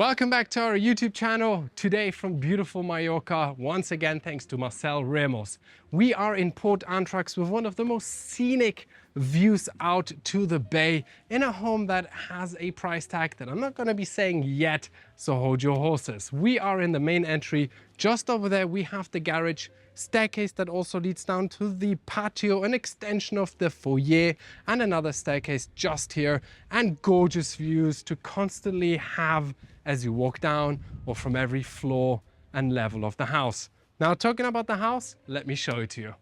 Welcome back to our YouTube channel. Today from beautiful Mallorca, once again thanks to Marcel Ramos. We are in Port Andratx with one of the most scenic views out to the bay in a home that has a price tag that I'm not going to be saying yet, so hold your horses. We are in the main entry. Just over there we have the garage, staircase that also leads down to the patio, an extension of the foyer, and another staircase just here, and gorgeous views to constantly have as you walk down or from every floor and level of the house. Now, talking about the house, let me show it to you.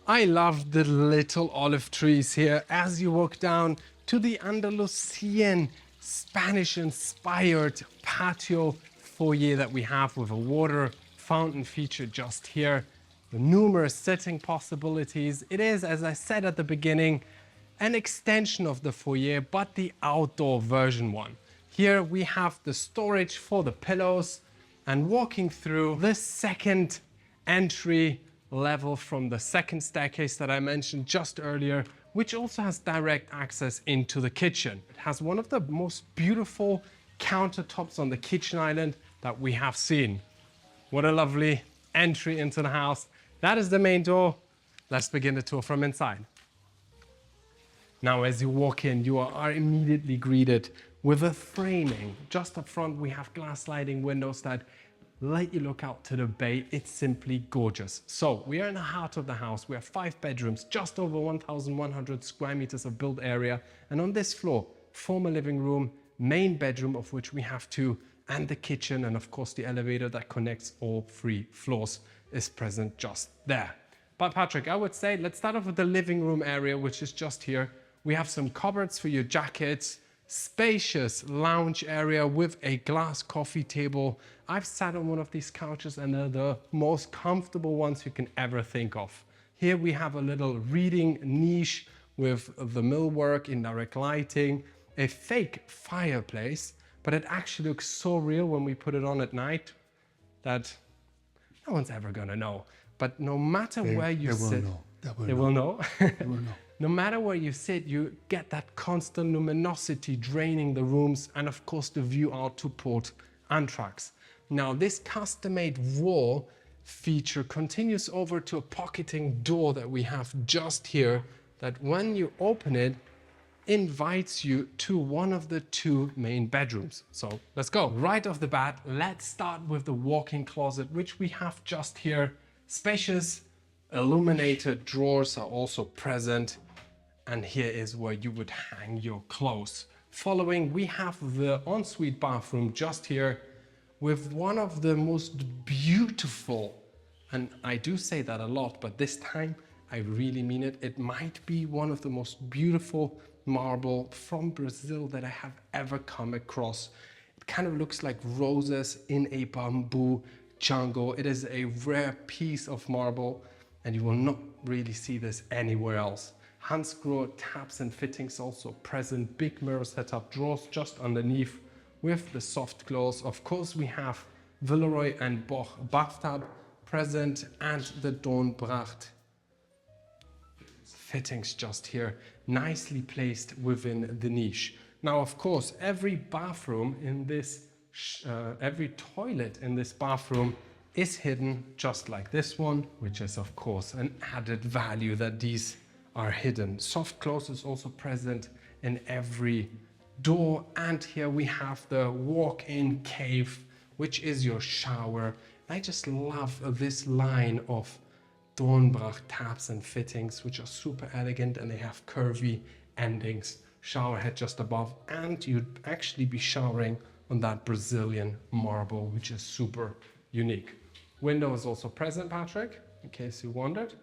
I love the little olive trees here as you walk down to the Andalusian Spanish-inspired patio foyer that we have with a water fountain feature just here. The numerous sitting possibilities. It is, as I said at the beginning, an extension of the foyer, but the outdoor version one. Here we have the storage for the pillows, and walking through the second entry level from the second staircase that I mentioned just earlier, which also has direct access into the kitchen. It has one of the most beautiful countertops on the kitchen island that we have seen. What a lovely entry into the house. That is the main door. Let's begin the tour from inside. Now, as you walk in, you are immediately greeted with a framing. Just up front, we have glass sliding windows that let you look out to the bay. It's simply gorgeous. So we are in the heart of the house. We have 5 bedrooms, just over 1,100 square meters of built area. And on this floor, former living room, main bedroom, of which we have 2, and the kitchen, and of course the elevator that connects all 3 floors is present just there. But Patrick, I would say, let's start off with the living room area, which is just here. We have some cupboards for your jackets, spacious lounge area with a glass coffee table. I've sat on one of these couches and they're the most comfortable ones you can ever think of. Here we have a little reading niche with the millwork, indirect lighting, a fake fireplace, but it actually looks so real when we put it on at night that no one's ever gonna know. But no matter where you sit, they will know. No matter where you sit, you get that constant luminosity draining the rooms, and of course the view out to Port Andratx. Now, this custom-made wall feature continues over to a pocketing door that we have just here, that when you open it, invites you to one of the 2 main bedrooms. So let's go. Right off the bat, let's start with the walk-in closet, which we have just here. Spacious, illuminated drawers are also present. And here is where you would hang your clothes. Following, we have the ensuite bathroom just here with one of the most beautiful, and I do say that a lot, but this time I really mean it. It might be one of the most beautiful marble from Brazil that I have ever come across. It kind of looks like roses in a bamboo jungle. It is a rare piece of marble, and you will not really see this anywhere else. Hand screw tabs and fittings also present. Big mirror setup, drawers just underneath with the soft close. Of course, we have Villeroy and Boch bathtub present, and the Dornbracht fittings just here, nicely placed within the niche. Now, of course, every bathroom in this, every toilet in this bathroom is hidden just like this one, which is of course an added value that these are hidden. Soft close is also present in every door, and here we have the walk-in cave, which is your shower. I just love this line of Dornbracht tabs and fittings, which are super elegant, and they have curvy endings. Shower head just above, and you'd actually be showering on that Brazilian marble, which is super unique. Window is also present, Patrick, in case you wondered.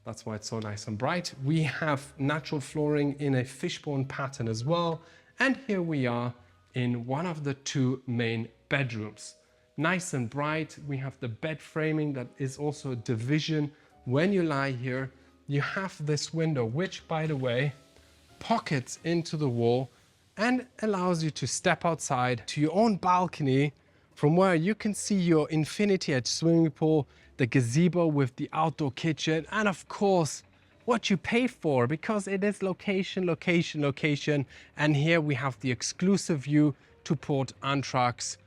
That's why it's so nice and bright. We have natural flooring in a fishbone pattern as well. And here we are in one of the 2 main bedrooms. Nice and bright. We have the bed framing that is also a division. When you lie here, you have this window, which, by the way, pockets into the wall and allows you to step outside to your own balcony, from where you can see your infinity edge swimming pool, the gazebo with the outdoor kitchen, and of course, what you pay for, because it is location, location, location. And here we have the exclusive view to Port Andratx,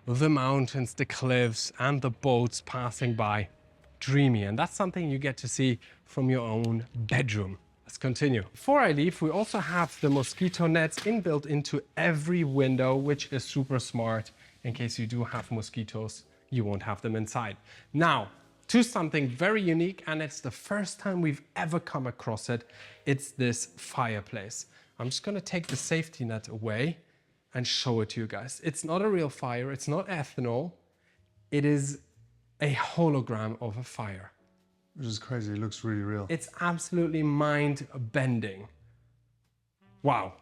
the mountains, the cliffs, and the boats passing by. Dreamy, and that's something you get to see from your own bedroom. Let's continue. Before I leave, we also have the mosquito nets inbuilt into every window, which is super smart. In case you do have mosquitoes, you won't have them inside. Now, to something very unique, and it's the first time we've ever come across it. It's this fireplace. I'm just gonna take the safety net away and show it to you guys. It's not a real fire, it's not ethanol. It is a hologram of a fire. Which is crazy, it looks really real. It's absolutely mind-bending. Wow,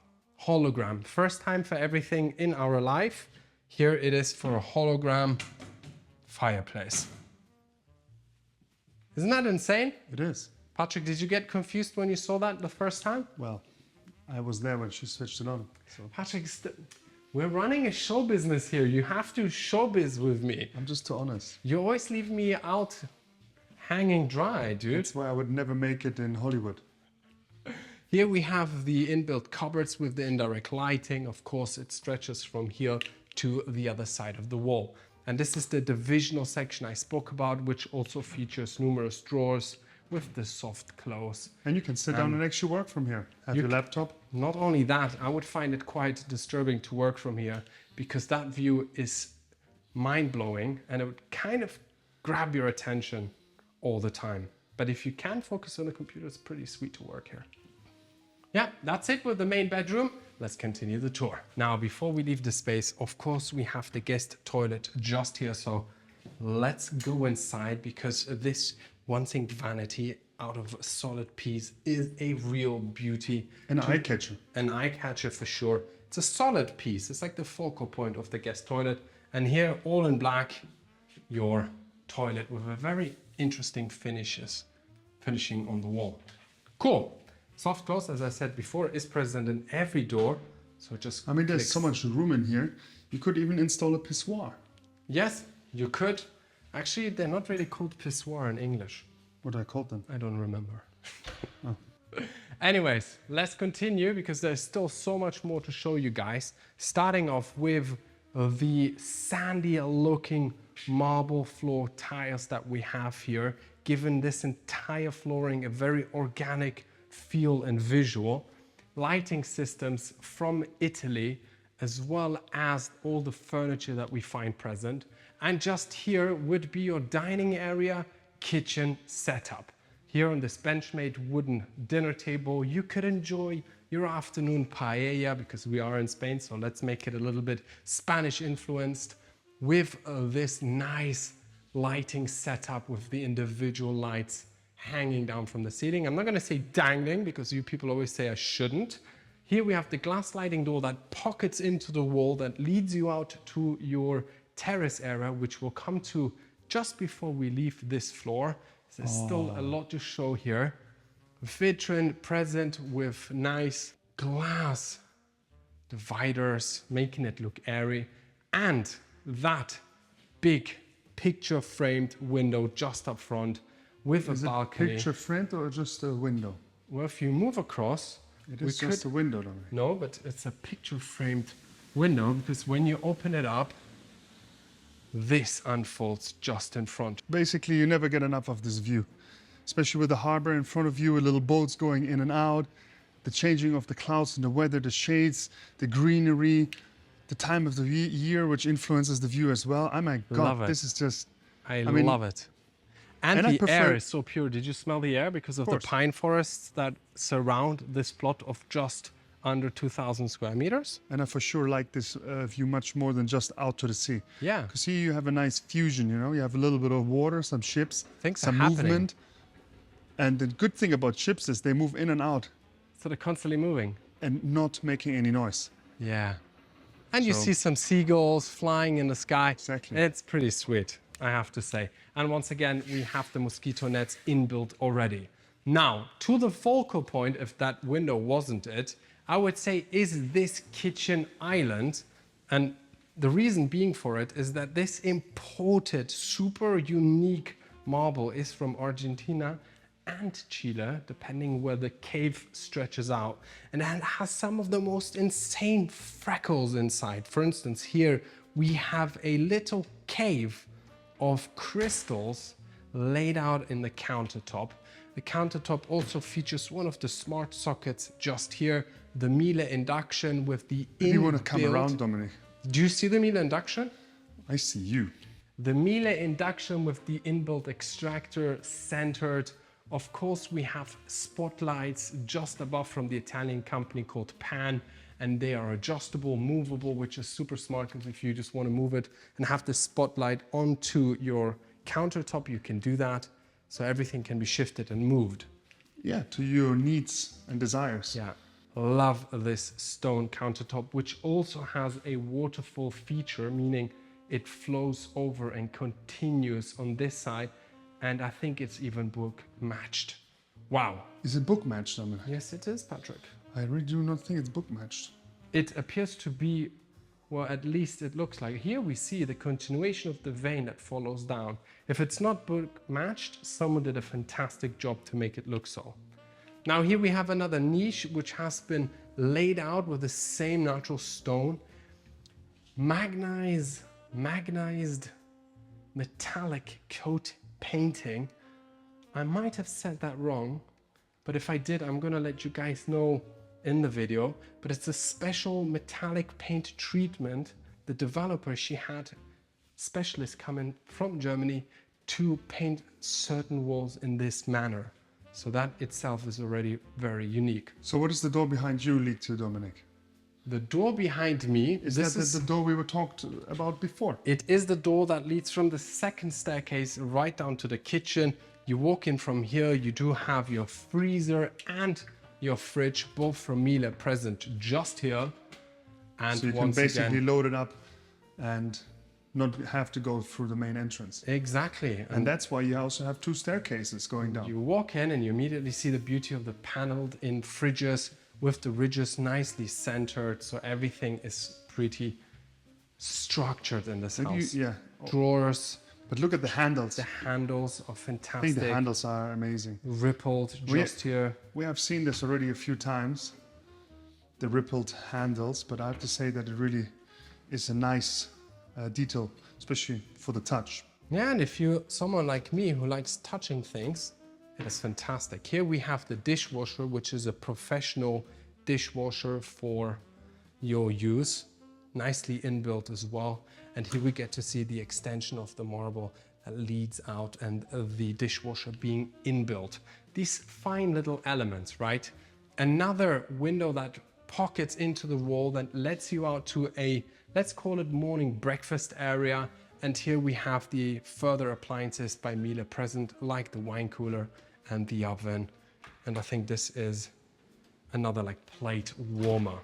hologram. First time for everything in our life. Here it is for a hologram fireplace. Isn't that insane? It is. Patrick, did you get confused when you saw that the first time? Well, I was there when she switched it on. So. Patrick, we're running a show business here. You have to showbiz with me. I'm just too honest. You always leave me out hanging dry, dude. That's why I would never make it in Hollywood. Here we have the inbuilt cupboards with the indirect lighting. Of course, it stretches from here to the other side of the wall. And this is the divisional section I spoke about, which also features numerous drawers with the soft close. And you can sit down and actually work from here. Have your laptop. Not only that, I would find it quite disturbing to work from here because that view is mind-blowing and it would kind of grab your attention all the time. But if you can focus on the computer, it's pretty sweet to work here. Yeah, that's it with the main bedroom. Let's continue the tour. Now, before we leave the space, of course, we have the guest toilet just here. So let's go inside because this one thing vanity out of a solid piece is a real beauty. An eye catcher. An eye catcher for sure. It's a solid piece. It's like the focal point of the guest toilet. And here, all in black, your toilet with a very interesting finishing on the wall. Cool. Soft close, as I said before, is present in every door. So just there's so much room in here. You could even install a pissoir. Yes, you could. Actually, they're not really called pissoir in English. What do I call them? I don't remember. Oh. Anyways, let's continue because there's still so much more to show you guys. Starting off with the sandy looking marble floor tiles that we have here, giving this entire flooring a very organic feel and visual. Lighting systems from Italy, as well as all the furniture that we find present. And just here would be your dining area, kitchen setup. Here on this bench-made wooden dinner table, you could enjoy your afternoon paella because we are in Spain, so let's make it a little bit Spanish influenced with this nice lighting setup with the individual lights hanging down from the ceiling. I'm not going to say dangling because you people always say I shouldn't. Here we have the glass sliding door that pockets into the wall that leads you out to your terrace area, which we'll come to just before we leave this floor. There's still a lot to show here. Vitrine present with nice glass dividers, making it look airy. And that big picture framed window just up front with a balcony. Picture framed or just a window? Well, if you move across, it is just a window, don't I? No, but it's a picture framed window because when you open it up, this unfolds just in front. Basically, you never get enough of this view, especially with the harbor in front of you, with little boats going in and out, the changing of the clouds and the weather, the shades, the greenery, the time of the year, which influences the view as well. Oh my God, this is just... I love it. And the air is so pure. Did you smell the air? Because of the pine forests that surround this plot of just under 2,000 square meters. And I for sure like this view much more than just out to the sea. Yeah. Because here you have a nice fusion, you know? You have a little bit of water, some ships, some movement. And the good thing about ships is they move in and out. So they're constantly moving. And not making any noise. Yeah. And you see some seagulls flying in the sky. Exactly. It's pretty sweet, I have to say. And once again, we have the mosquito nets inbuilt already. Now, to the focal point, if that window wasn't it, I would say is this kitchen island. And the reason being for it is that this imported, super unique marble is from Argentina. and Chile, depending where the cave stretches out. And it has some of the most insane freckles inside. For instance, here we have a little cave of crystals laid out in the countertop. The countertop also features one of the smart sockets just here, the Miele induction with the inbuilt... You want to come around, Dominic? Do you see the Miele induction? I see you. The Miele induction with the inbuilt extractor centered. Of course, we have spotlights just above from the Italian company called Pan, and they are adjustable, movable, which is super smart because if you just want to move it and have the spotlight onto your countertop, you can do that. So everything can be shifted and moved. Yeah, to your needs and desires. Yeah, love this stone countertop, which also has a waterfall feature, meaning it flows over and continues on this side. And I think it's even book matched. Wow. Is it book matched, Dominic? Yes, it is, Patrick. I really do not think it's book matched. It appears to be, well, at least it looks like. Here we see the continuation of the vein that follows down. If it's not book matched, someone did a fantastic job to make it look so. Now here we have another niche which has been laid out with the same natural stone. Magnized metallic coat painting. I might have said that wrong, but if I did, I'm gonna let you guys know in the video. But it's a special metallic paint treatment. The developer, she had specialists come in from Germany to paint certain walls in this manner. So that itself is already very unique. So what does the door behind you lead to, Dominic? The door behind me, Is that the door we were talked about before? It is the door that leads from the second staircase right down to the kitchen. You walk in from here, you do have your freezer and your fridge, both from Miele, present just here. And so you can basically load it up and not have to go through the main entrance. Exactly. And that's why you also have two staircases going down. You walk in and you immediately see the beauty of the paneled in fridges with the ridges nicely centered. So everything is pretty structured in this house. Yeah. Drawers. But look at the handles. The handles are I fantastic. think the handles are amazing. Rippled just here. We have seen this already a few times, the rippled handles, but I have to say that it really is a nice detail, especially for the touch. Yeah, and if you're someone like me who likes touching things, it is fantastic. Here we have the dishwasher, which is a professional dishwasher for your use. Nicely inbuilt as well. And here we get to see the extension of the marble that leads out and the dishwasher being inbuilt. These fine little elements, right? Another window that pockets into the wall that lets you out to a, let's call it morning breakfast area. And here we have the further appliances by Miele present, like the wine cooler and the oven. And I think this is another like plate warmer.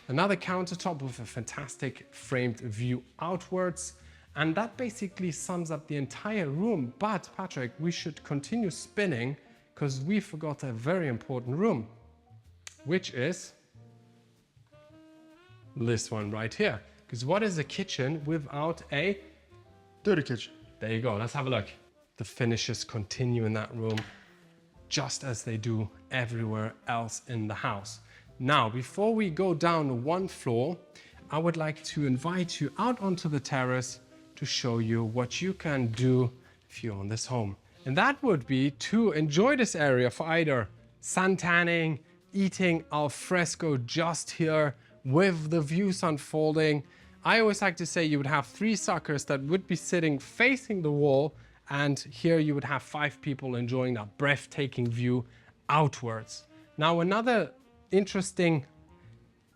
Another countertop with a fantastic framed view outwards. And that basically sums up the entire room. But Patrick, we should continue spinning because we forgot a very important room, which is this one right here. Because what is a kitchen without a dirty kitchen? There you go, let's have a look. The finishes continue in that room just as they do everywhere else in the house. Now, before we go down one floor, I would like to invite you out onto the terrace to show you what you can do if you own this home. And that would be to enjoy this area for either sun tanning, eating al fresco just here with the views unfolding. I always like to say you would have 3 suckers that would be sitting facing the wall, and here you would have 5 people enjoying that breathtaking view outwards. Now, another interesting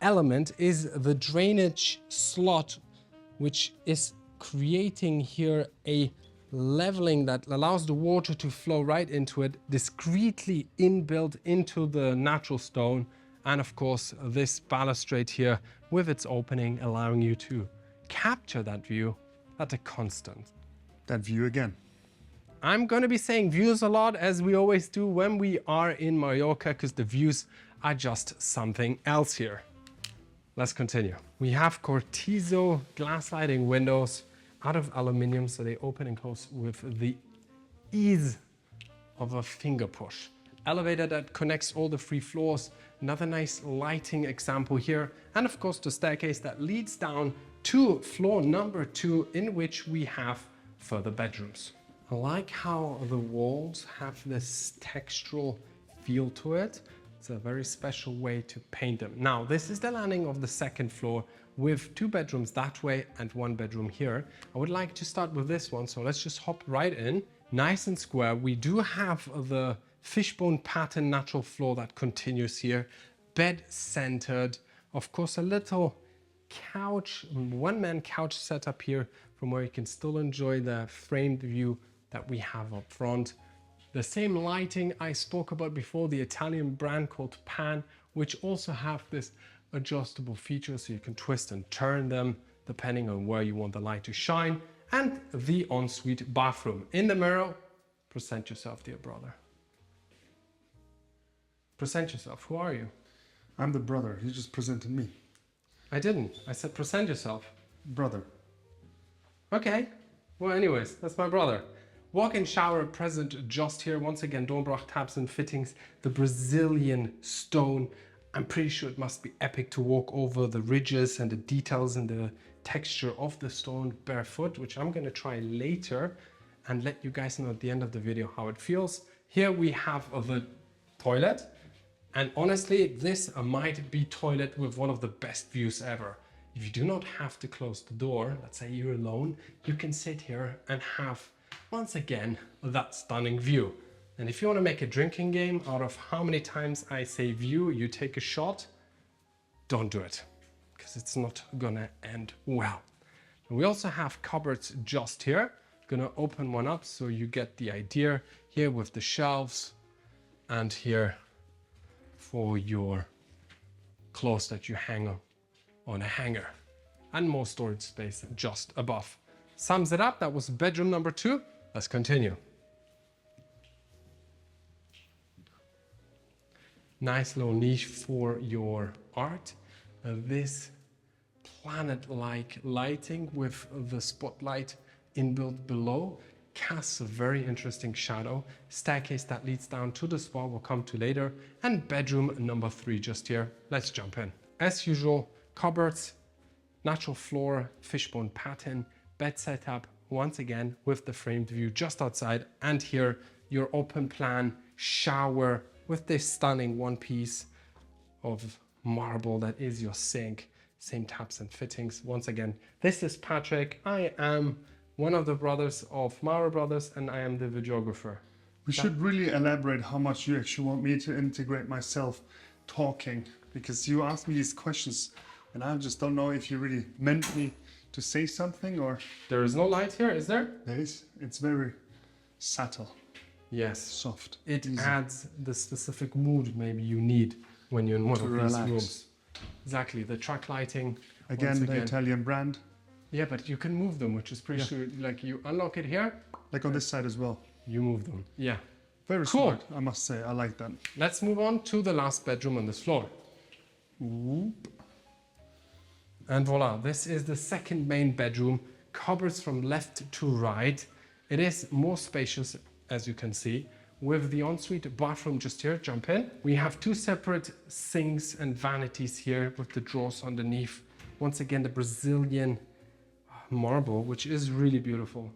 element is the drainage slot, which is creating here a leveling that allows the water to flow right into it, discreetly inbuilt into the natural stone. And of course, this balustrade here with its opening, allowing you to capture that view at a constant. That view again. I'm going to be saying views a lot, as we always do when we are in Mallorca, because the views are just something else here. Let's continue. We have Cortizo glass sliding windows out of aluminium, so they open and close with the ease of a finger push. Elevator that connects all the 3 floors. Another nice lighting example here. And of course the staircase that leads down to floor number 2, in which we have further bedrooms. I like how the walls have this textural feel to it. It's a very special way to paint them. Now, this is the landing of the 2nd floor with 2 bedrooms that way and 1 bedroom here. I would like to start with this one, so let's just hop right in. Nice and square. We do have the fishbone pattern natural floor that continues here. Bed centered. Of course, a little couch, one-man couch setup here from where you can still enjoy the framed view that we have up front. The same lighting I spoke about before, the Italian brand called Pan, which also have this adjustable feature so you can twist and turn them depending on where you want the light to shine. And the ensuite bathroom. In the mirror, present yourself, dear brother. Present yourself. Who are you? I'm the brother. You just presented me. I didn't. I said present yourself. Brother. Okay. Well, anyways, that's my brother. Walk-in shower present just here. Once again, Dornbracht tabs and fittings. The Brazilian stone. I'm pretty sure it must be epic to walk over the ridges and the details and the texture of the stone barefoot, which I'm going to try later and let you guys know at the end of the video how it feels. Here we have the toilet. And honestly, this might be toilet with one of the best views ever. If you do not have to close the door, let's say you're alone, you can sit here and have, once again, that stunning view. And if you want to make a drinking game out of how many times I say view, you take a shot, don't do it, because it's not gonna end well. And we also have cupboards just here. Gonna open one up so you get the idea here with the shelves, and here for your clothes that you hang on a hanger, and more storage space just above. Sums it up. That was bedroom number 2. Let's continue. Nice little niche for your art. This planet-like lighting with the spotlight inbuilt below casts a very interesting shadow. Staircase that leads down to the spa we'll come to later. And bedroom number 3 just here. Let's jump in. As usual, cupboards, natural floor, fishbone pattern, bed setup, once again with the framed view just outside. And here your open plan shower with this stunning one piece of marble that is your sink. Same taps and fittings. Once again, this is Patrick. I am one of the brothers of Marobrothers, and I am the videographer. We should really elaborate how much you actually want me to integrate myself talking, because you asked me these questions and I just don't know if you really meant me to say something or... There is no light here, is there? There is. It's very subtle. Yes. Soft. It easy. adds the specific mood maybe you need when you're in one To of relax. these rooms. Exactly. The track lighting. Again, the Italian brand. Yeah, but you can move them, which is pretty sure. Like you unlock it here. Like on this side as well. You move them. Yeah. Very Cool. smart, I must say. I like that. Let's move on to the last bedroom on this floor. Whoop. And voila, this is the second main bedroom. Cupboards from left to right. It is more spacious, as you can see, with the ensuite bathroom just here. Jump in. We have 2 separate sinks and vanities here with the drawers underneath. Once again, the Brazilian marble, which is really beautiful.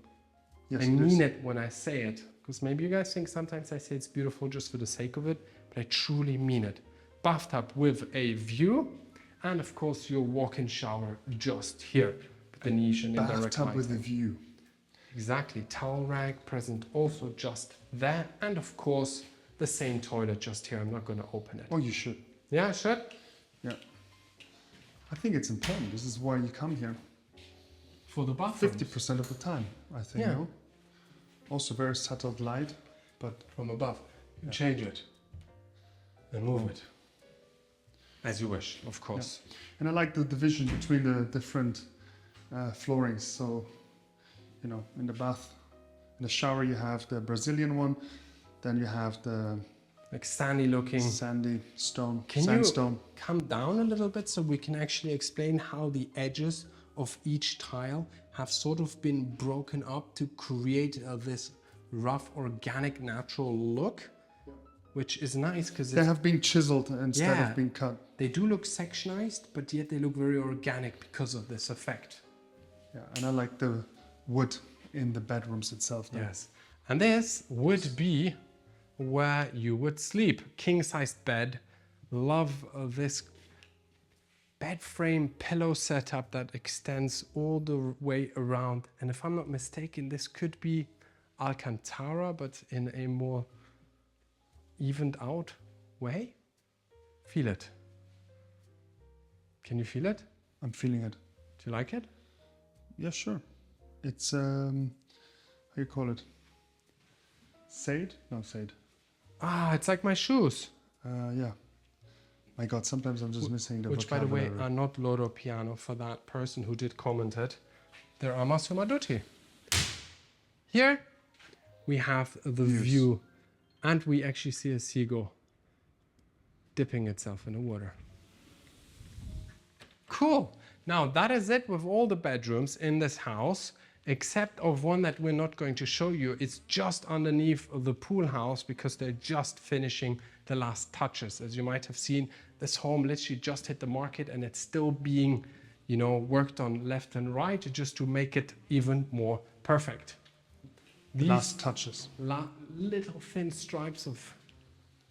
Yes, I mean it when I say it, because maybe you guys think sometimes I say it's beautiful just for the sake of it, but I truly mean it. Bathtub with a view, and of course your walk-in shower just here with the niche and indirect Bathtub lighting. with a view. Exactly, towel rack present also just there, and of course the same toilet just here. I'm not going to open it. Oh, you should. Yeah, I should. Yeah. I think it's important. This is why you come here. For the bathroom. 50% of the time, I think. Yeah. No? Also very subtle light, but From above. You change it and move it. As you wish, of course. and I like the division between the different floorings. So, you know, in the bath, in the shower, you have the Brazilian one, then you have the Like sandy looking. sandy stone, Can sandstone. you come down a little bit so we can actually explain how the edges of each tile have sort of been broken up to create this rough, organic, natural look, which is nice because They have been chiseled instead Yeah. of being cut. they do look sectionized, but yet they look very organic because of this effect. Yeah, and I like the wood in the bedrooms itself. There. Yes. And this would be where you would sleep. King-sized bed. Love this bed frame pillow setup that extends all the way around. And if I'm not mistaken, this could be Alcantara, but in a more evened out way. Feel it. Can you feel it? I'm feeling it. Do you like it? Yeah, sure. It's how you call it? Sade? No, Sade. Ah, it's like my shoes. Yeah. My God, sometimes I'm just missing the Which, by the way, vocabulary. are not loro piano for that person who did comment it. They're Amaso Maduti. Here we have the view, and we actually see a seagull dipping itself in the water. Cool. Now that is it with all the bedrooms in this house, except of one that we're not going to show you. It's just underneath the pool house because they're just finishing the last touches. As you might have seen, this home literally just hit the market and it's still being, you know, worked on left and right just to make it even more perfect. These Last touches. little thin stripes of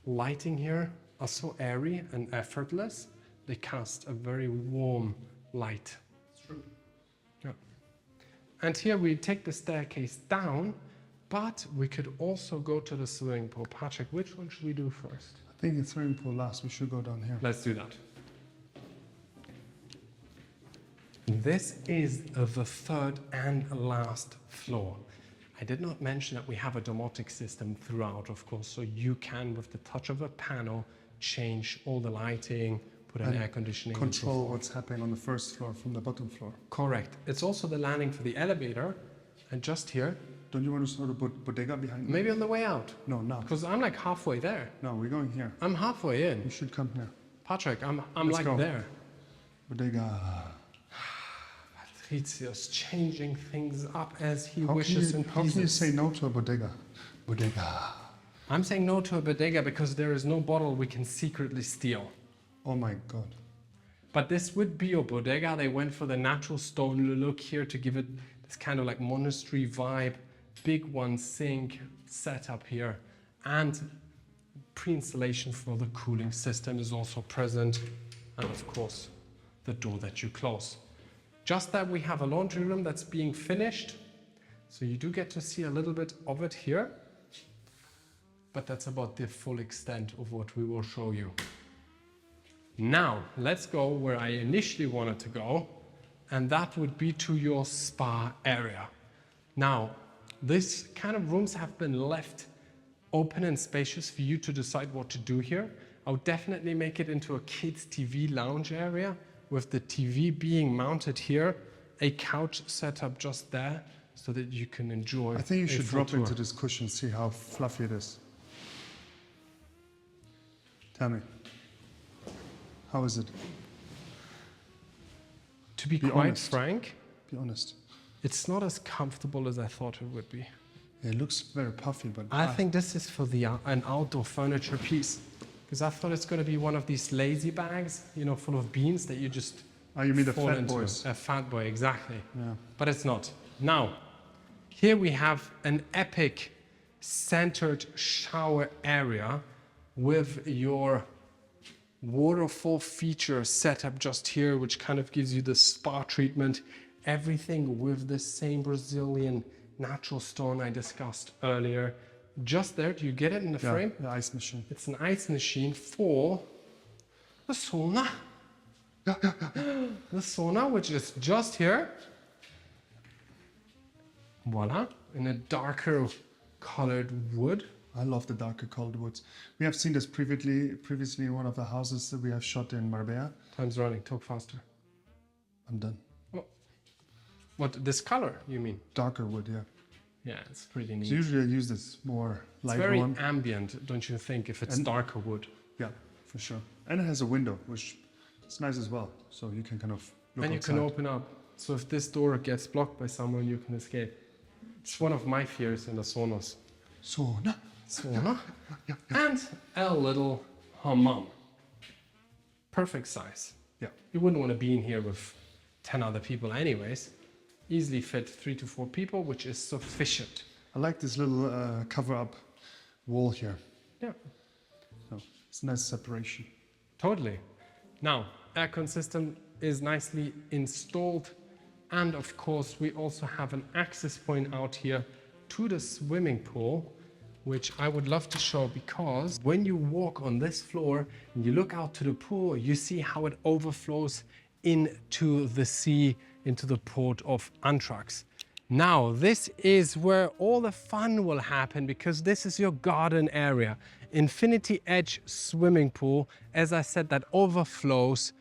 lighting here are so airy and effortless. They cast a very warm light. It's true. Yeah. And here we take the staircase down, but we could also go to the swimming pool. Patrick, which one should we do first? I think it's swimming pool last. We should go down here. Let's do that. This is the third and last floor. I did not mention that we have a domotic system throughout, of course, so you can, with the touch of a panel, change all the lighting, put an And air conditioning. Control what's happening on the first floor from the bottom floor. Correct. It's also the landing for the elevator, and just here, Don't you want to sort of put bodega behind me? maybe on the way out, No, now. because I'm like halfway there. No, we're going here. I'm halfway You in. should come here. Patrick, I'm Let's like go. there. Bodega. Patricia's changing things up as he How wishes and can you pleases. say no to a bodega? Bodega. I'm saying no to a bodega because there is no bottle we can secretly steal. Oh my God. But this would be a bodega. They went for the natural stone look here to give it this kind of like monastery vibe. Big one sink setup here. And pre-installation for the cooling system is also present. And of course, the door that you close. Just that we have a laundry room that's being finished. So you do get to see a little bit of it here. But that's about the full extent of what we will show you. Now, let's go where I initially wanted to go, and that would be to your spa area. Now, this kind of rooms have been left open and spacious for you to decide what to do here. I would definitely make it into a kids' TV lounge area with the TV being mounted here, a couch set up just there so that you can enjoy. I think you a should full drop tour. into this cushion, see how fluffy it is. Tell me. How is it? To be Be quite honest. frank, Be honest. it's not as comfortable as I thought it would be. It looks very puffy, but I think this is for an outdoor furniture piece. Because I thought it's going to be one of these lazy bags, you know, full of beans that you just Oh, you mean the fall fat into. boys? A fat boy, exactly. Yeah. But it's not. Now, here we have an epic centered shower area with your waterfall feature set up just here, which kind of gives you the spa treatment. Everything with the same Brazilian natural stone I discussed earlier. Just there, do you get it in the frame? The ice machine. It's an ice machine for the sauna. The sauna, which is just here. Voila, in a darker colored wood. I love the darker colored woods. We have seen this previously in one of the houses that we have shot in Marbella. Time's running, talk faster. I'm done. What, this color, you mean? Darker wood, yeah. Yeah, it's pretty neat. So usually I use this more It's light very one. ambient, don't you think, if it's And- darker wood? Yeah, for sure. And it has a window, which is nice as well. So you can kind of look And you outside. can open up. So if this door gets blocked by someone, you can escape. It's one of my fears in the saunas. Sauna. sauna, and a little hammam. Perfect size. Yeah. You wouldn't want to be in here with 10 other people anyways. Easily fit 3 to 4 people, which is sufficient. I like this little cover-up wall here. Yeah, So it's a nice separation. totally. Now, aircon system is nicely installed. And of course, we also have an access point out here to the swimming pool, which I would love to show, because when you walk on this floor and you look out to the pool, you see how it overflows into the sea, into the port of Andratx. Now, this is where all the fun will happen, because this is your garden area. Infinity Edge swimming pool, as I said, that overflows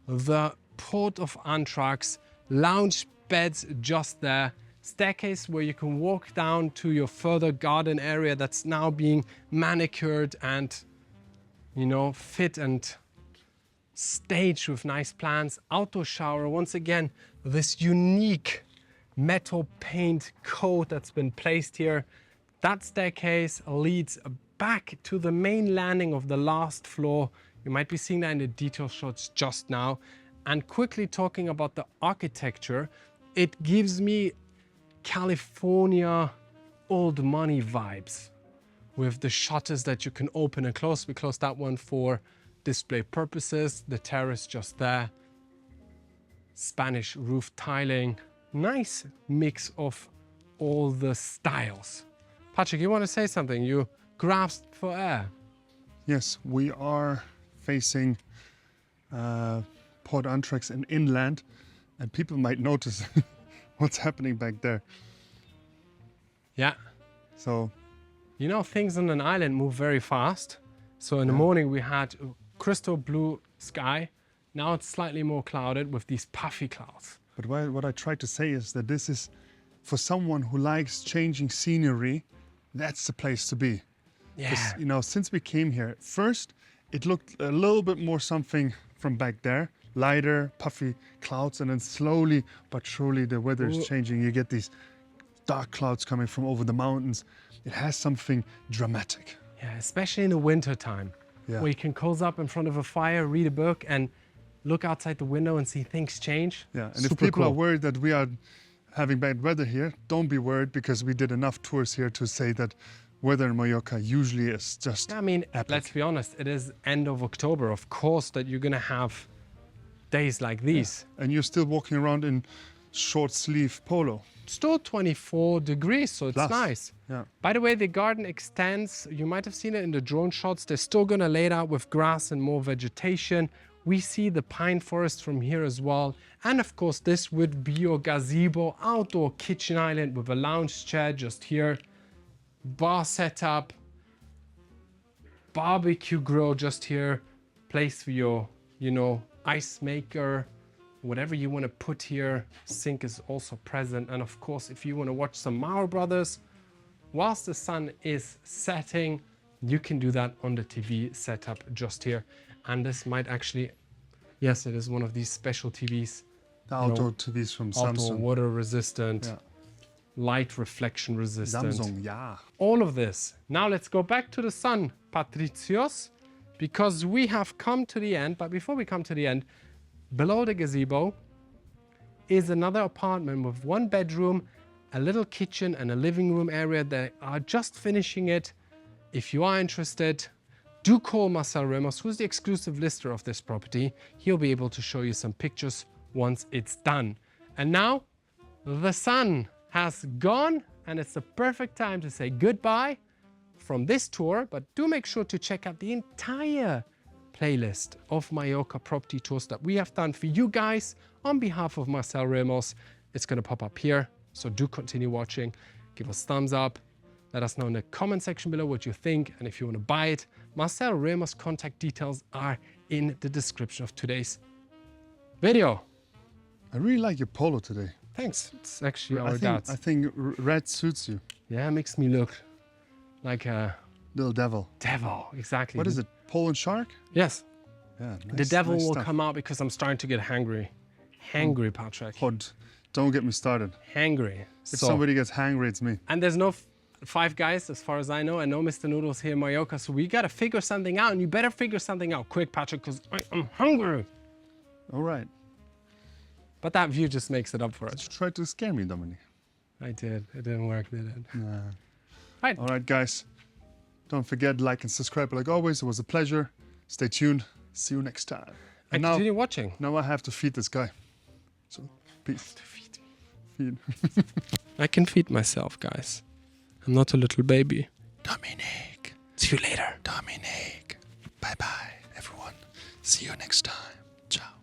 the port of Andratx, lounge beds just there, staircase where you can walk down to your further garden area that's now being manicured and, you know, fit and staged with nice plants. Outdoor shower, once again, this unique metal paint coat that's been placed here. That staircase leads back to the main landing of the last floor. You might be seeing that in the detail shots just now. And quickly talking about the architecture, it gives me California old money vibes with the shutters that you can open and close. We closed that one for display purposes. The terrace just there. Spanish roof tiling. Nice mix of all the styles. Patrick, you want to say something? You grasped for air. Yes, we are facing Port Andratx and inland, and people might notice what's happening back there. Yeah. So, you know, things on an island move very fast. So in the morning we had crystal blue sky. Now it's slightly more clouded with these puffy clouds. but what I try to say is that this is, for someone who likes changing scenery, that's the place to be. Yeah. You know, since we came here, first it looked a little bit more something from back there, lighter, puffy clouds, and then slowly but surely the weather is changing. You get these dark clouds coming from over the mountains. It has something dramatic. Yeah, especially in the winter time, where you can cozy up in front of a fire, read a book, and look outside the window and see things change. Yeah, and Super if people cool. are worried that we are having bad weather here, don't be worried, because we did enough tours here to say that weather in Mallorca usually is just I mean, epic. let's be honest, it is end of October. Of course that you're gonna have days like these. And you're still walking around in short sleeve polo. Still 24 degrees, so it's Plus. nice. Yeah. By the way, the garden extends. You might have seen it in the drone shots. They're still gonna lay it out with grass and more vegetation. We see the pine forest from here as well. And of course, this would be your gazebo, outdoor kitchen island with a lounge chair just here. Bar setup, barbecue grill just here, place for your, you know, ice maker, whatever you want to put here. Sink is also present. And of course, if you want to watch some Marobrothers whilst the sun is setting, you can do that on the TV setup just here. And this might actually, yes, it is one of these special TVs. The outdoor TVs from Outdoor Samsung. water resistant, Yeah. light reflection resistant. Samsung, yeah. All of this. Now let's go back to the sun, Patricios, because we have come to the end. But before we come to the end, below the gazebo is another apartment with 1 bedroom, a little kitchen and a living room area. They are just finishing it. If you are interested, do call Marcel Ramos, who's the exclusive lister of this property. He'll be able to show you some pictures once it's done. And now the sun has gone, and it's the perfect time to say goodbye from this tour. But do make sure to check out the entire playlist of Mallorca property tours that we have done for you guys on behalf of Marcel Ramos. It's going to pop up here, so do continue watching. Give us thumbs up. Let us know in the comment section below what you think, and if you want to buy it. Marcel Ramos' contact details are in the description of today's video. I really like your polo today. Thanks. It's actually I our think, dad's. I think red suits you. Yeah, it makes me look like a Little devil. devil. Exactly. What is it? Poland shark? Yes. Yeah. The nice- devil nice will stuff. come out because I'm starting to get hangry. Hangry, Patrick. Don't get me started. Hangry. If somebody gets hangry, it's me. And there's no Five Guys, as far as I know, and no Mr. Noodles here in Mallorca. So we gotta figure something out, and you better figure something out quick, Patrick, because I'm hungry. All right. But that view just makes it up for it. You tried to scare me, Dominic. I did. It didn't work, did it? Nah. Right. All right, guys. Don't forget, like and subscribe. Like always, it was a pleasure. Stay tuned. See you next time. And now, continue watching. now I have to feed this guy. So, peace. Feed. I can feed myself, guys. I'm not a little baby. Dominic. See you later. Dominic. Bye-bye, everyone. See you next time. Ciao.